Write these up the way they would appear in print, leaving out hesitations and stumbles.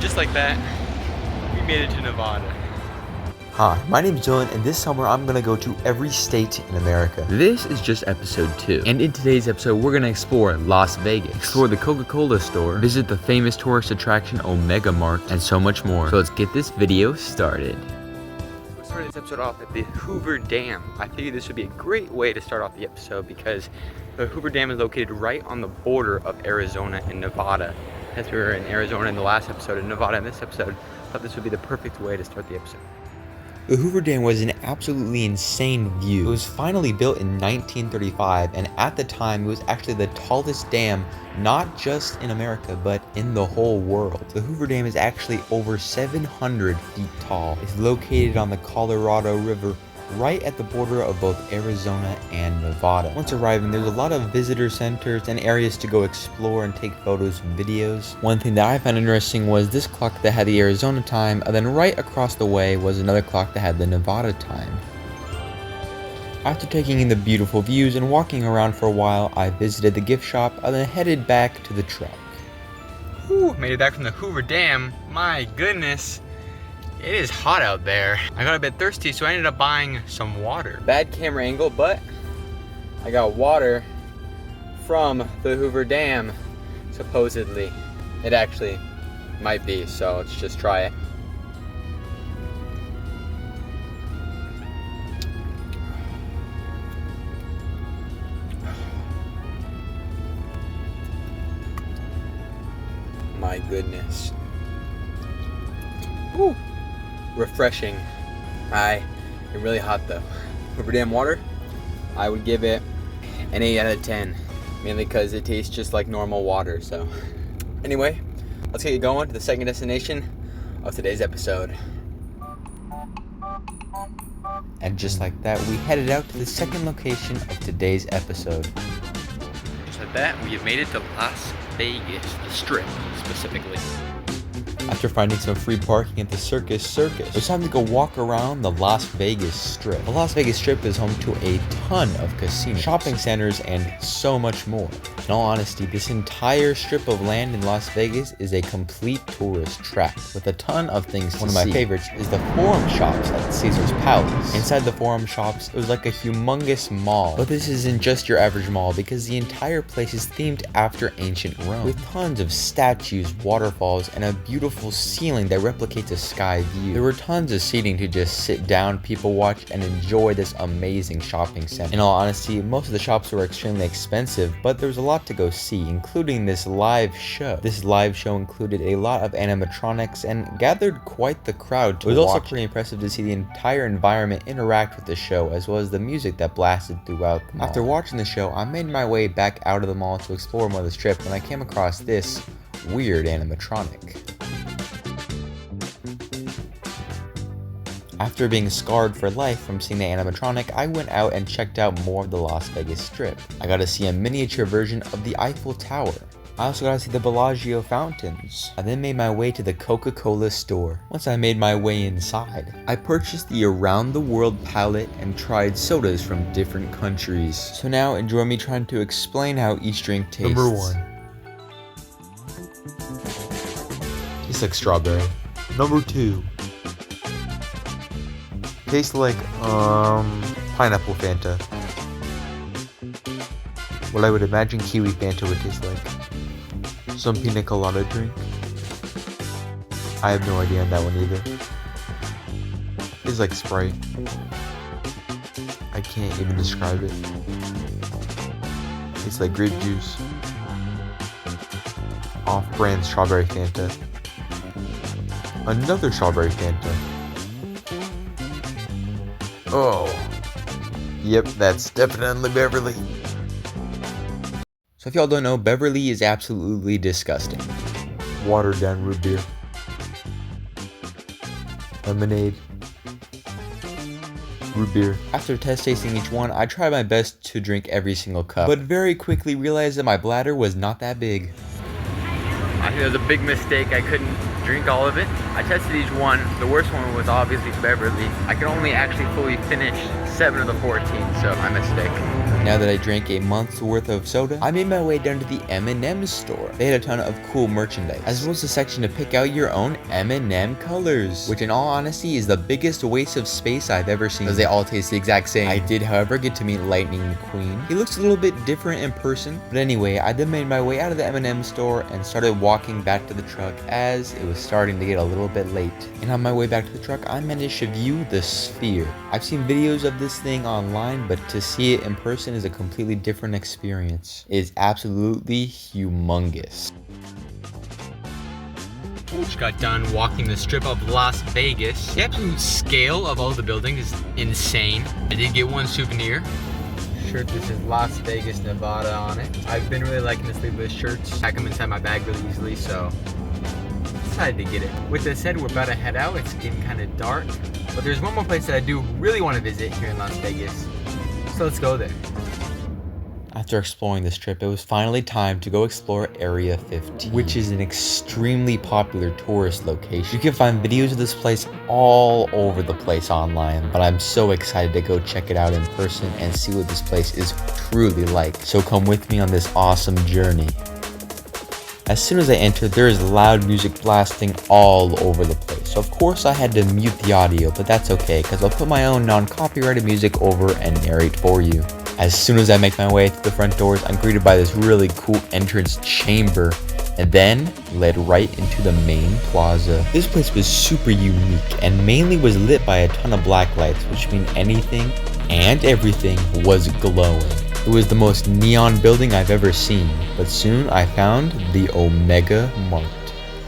And just like that, we made it to Nevada. Hi, my name is Dylan, and this summer I'm gonna go to every state in America. This is just episode 2, and in today's episode we're gonna explore Las Vegas, explore the Coca-Cola store, visit the famous tourist attraction Omega Mart, and so much more. So let's get this video started. We'll start this episode off at the Hoover Dam. I figured this would be a great way to start off the episode because the Hoover Dam is located right on the border of Arizona and Nevada. As we were in Arizona in the last episode and Nevada in this episode, I thought this would be the perfect way to start the episode. The Hoover Dam was an absolutely insane view. It was finally built in 1935, and at the time it was actually the tallest dam, not just in America, but in the whole world. The Hoover Dam is actually over 700 feet tall. It's located on the Colorado River, right at the border of both Arizona and Nevada. Once arriving, there's a lot of visitor centers and areas to go explore and take photos and videos. One thing that I found interesting was this clock that had the Arizona time, and then right across the way was another clock that had the Nevada time. After taking in the beautiful views and walking around for a while, I visited the gift shop and then headed back to the truck. Whew, made it back from the Hoover Dam. My goodness. It is hot out there. I got a bit thirsty, so I ended up buying some water. Bad camera angle, but I got water from the Hoover Dam, supposedly. It actually might be, so let's just try it. My goodness. Woo. Refreshing. It's really hot though. Hoover Dam water, I would give it an 8 out of 10, mainly because it tastes just like normal water. So anyway, let's get going to the second destination of today's episode. And just like that, we headed out to the second location of today's episode. Just like that, we have made it to Las Vegas, the Strip specifically. After finding some free parking at the Circus, it was time to go walk around the Las Vegas Strip. The Las Vegas Strip is home to a ton of casinos, shopping centers, and so much more. In all honesty, this entire strip of land in Las Vegas is a complete tourist trap with a ton of things to see. One of my favorites is the Forum Shops at Caesar's Palace. Inside the Forum Shops, it was like a humongous mall. But this isn't just your average mall because the entire place is themed after ancient Rome, with tons of statues, waterfalls, and a beautiful ceiling that replicates a sky view. There were tons of seating to just sit down, people watch, and enjoy this amazing shopping center. In all honesty, most of the shops were extremely expensive, but there was a lot to go see, including this live show. This live show included a lot of animatronics and gathered quite the crowd to watch. It was also pretty impressive to see the entire environment interact with the show, as well as the music that blasted throughout the mall. After watching the show, I made my way back out of the mall to explore more of the strip when I came across this weird animatronic. After being scarred for life from seeing the animatronic, I went out and checked out more of the Las Vegas Strip. I got to see a miniature version of the Eiffel Tower. I also got to see the Bellagio fountains. I then made my way to the Coca-Cola store. Once I made my way inside, I purchased the Around the World palette and tried sodas from different countries. So now enjoy me trying to explain how each drink tastes. Number 1. Tastes like strawberry. Number 2. Tastes like, pineapple Fanta. What I would imagine kiwi Fanta would taste like. Some pina colada drink. I have no idea on that one either. It's like Sprite. I can't even describe it. It's like grape juice. Off-brand strawberry Fanta. Another strawberry Fanta. Oh, yep, that's definitely Beverly. So if y'all don't know, Beverly is absolutely disgusting. Watered down root beer. Lemonade. Root beer. After test tasting each one, I tried my best to drink every single cup, but very quickly realized that my bladder was not that big. I think it was a big mistake. I couldn't drink all of it. I tested each one. The worst one was obviously Beverly. I could only actually fully finish 7 of the 14, so my mistake. Now that I drank a month's worth of soda, I made my way down to the M&M store. They had a ton of cool merchandise, as well as a section to pick out your own M&M colors, which in all honesty is the biggest waste of space I've ever seen, because they all taste the exact same. I did, however, get to meet Lightning McQueen. He looks a little bit different in person, but anyway, I then made my way out of the M&M store and started walking back to the truck as it was starting to get a little bit late. And on my way back to the truck, I managed to view the sphere. I've seen videos of this thing online, but to see it in person is a completely different experience. It is absolutely humongous. Just got done walking the strip of Las Vegas. The absolute scale of all the buildings is insane. I did get one souvenir. Shirt that says Las Vegas, Nevada on it. I've been really liking the sleeveless shirts. I come inside my bag really easily, so decided to get it. With that said, we're about to head out. It's getting kind of dark, but there's one more place that I do really want to visit here in Las Vegas. So let's go there. After exploring this trip, it was finally time to go explore Area 15, which is an extremely popular tourist location. You can find videos of this place all over the place online, but I'm so excited to go check it out in person and see what this place is truly like. So come with me on this awesome journey. As soon as I entered, there is loud music blasting all over the place. So of course I had to mute the audio, but that's okay, because I'll put my own non-copyrighted music over and narrate for you. As soon as I make my way through the front doors, I'm greeted by this really cool entrance chamber, and then led right into the main plaza. This place was super unique and mainly was lit by a ton of black lights, which mean anything and everything was glowing. It was the most neon building I've ever seen, but soon I found the Omega Mart.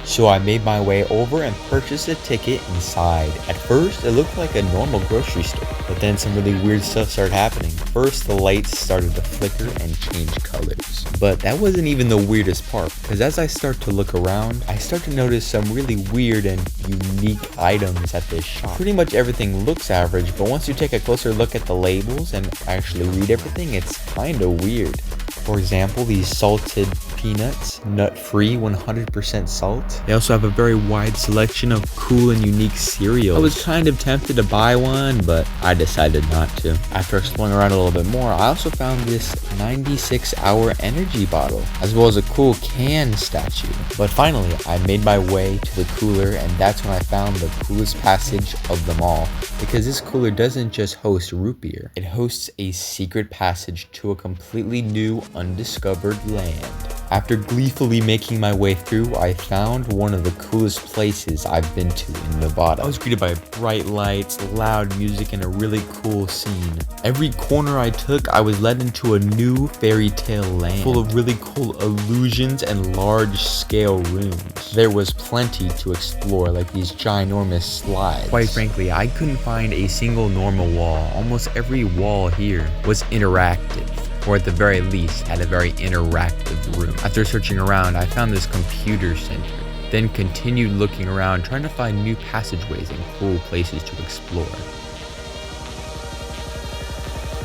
So I made my way over and purchased a ticket inside. At first, it looked like a normal grocery store, but then some really weird stuff started happening. First, the lights started to flicker and change colors. But that wasn't even the weirdest part, because as I start to look around, I start to notice some really weird and unique items at this shop. Pretty much everything looks average, but once you take a closer look at the labels and actually read everything, it's kinda weird. For example, these salted peanuts, nut-free, 100% salt. They also have a very wide selection of cool and unique cereals. I was kind of tempted to buy one, but I decided not to. After exploring around a little bit more, I also found this 96-hour energy bottle, as well as a cool can statue. But finally, I made my way to the cooler, and that's when I found the coolest passage of them all. Because this cooler doesn't just host root beer, it hosts a secret passage to a completely new, undiscovered land. After gleefully making my way through, I found one of the coolest places I've been to in Nevada. I was greeted by bright lights, loud music, and a really cool scene. Every corner I took, I was led into a new fairy tale land, full of really cool illusions and large-scale rooms. There was plenty to explore, like these ginormous slides. Quite frankly, I couldn't find a single normal wall. Almost every wall here was interactive, or at the very least, had a very interactive room. After searching around, I found this computer center, then continued looking around, trying to find new passageways and cool places to explore.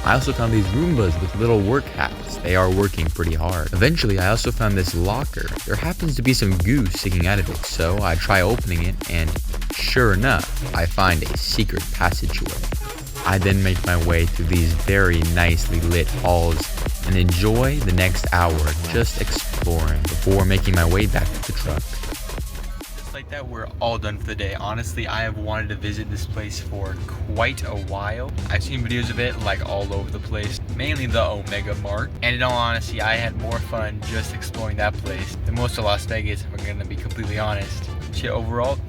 I also found these Roombas with little work hats. They are working pretty hard. Eventually, I also found this locker. There happens to be some goo sticking out of it, so I try opening it, and sure enough, I find a secret passageway. I then make my way through these very nicely lit halls and enjoy the next hour just exploring before making my way back to the truck. Just like that, we're all done for the day. Honestly, I have wanted to visit this place for quite a while. I've seen videos of it like all over the place, mainly the Omega Mart. And in all honesty, I had more fun just exploring that place than most of Las Vegas, if I'm gonna be completely honest. So overall,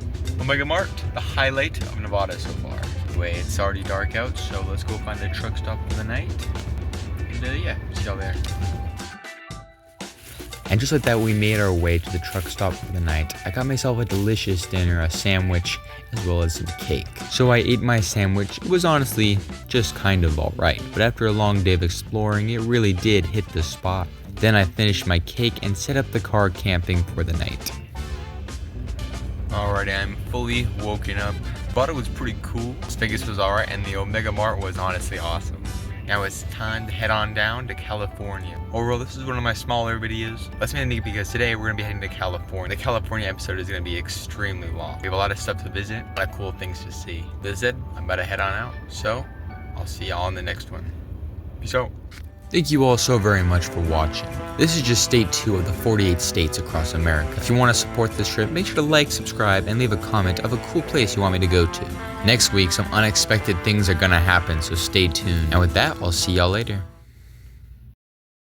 Omega Mart, the highlight of Nevada so far. Anyway, it's already dark out, so let's go find the truck stop for the night. And yeah, see y'all there. And just like that, we made our way to the truck stop for the night. I got myself a delicious dinner, a sandwich, as well as some cake. So I ate my sandwich. It was honestly just kind of alright, but after a long day of exploring, it really did hit the spot. Then I finished my cake and set up the car camping for the night. Alrighty, I'm fully woken up. But it was pretty cool. Las Vegas was alright, and the Omega Mart was honestly awesome. Now it's time to head on down to California. Overall, this is one of my smaller videos. That's mainly because today we're gonna be heading to California. The California episode is gonna be extremely long. We have a lot of stuff to visit, a lot of cool things to see. With that said, I'm about to head on out. So, I'll see y'all in the next one. Peace out. Thank you all so very much for watching. This is just state 2 of the 48 states across America. If you want to support this trip, make sure to like, subscribe, and leave a comment of a cool place you want me to go to. Next week, some unexpected things are gonna happen, so stay tuned. And with that, I'll see y'all later.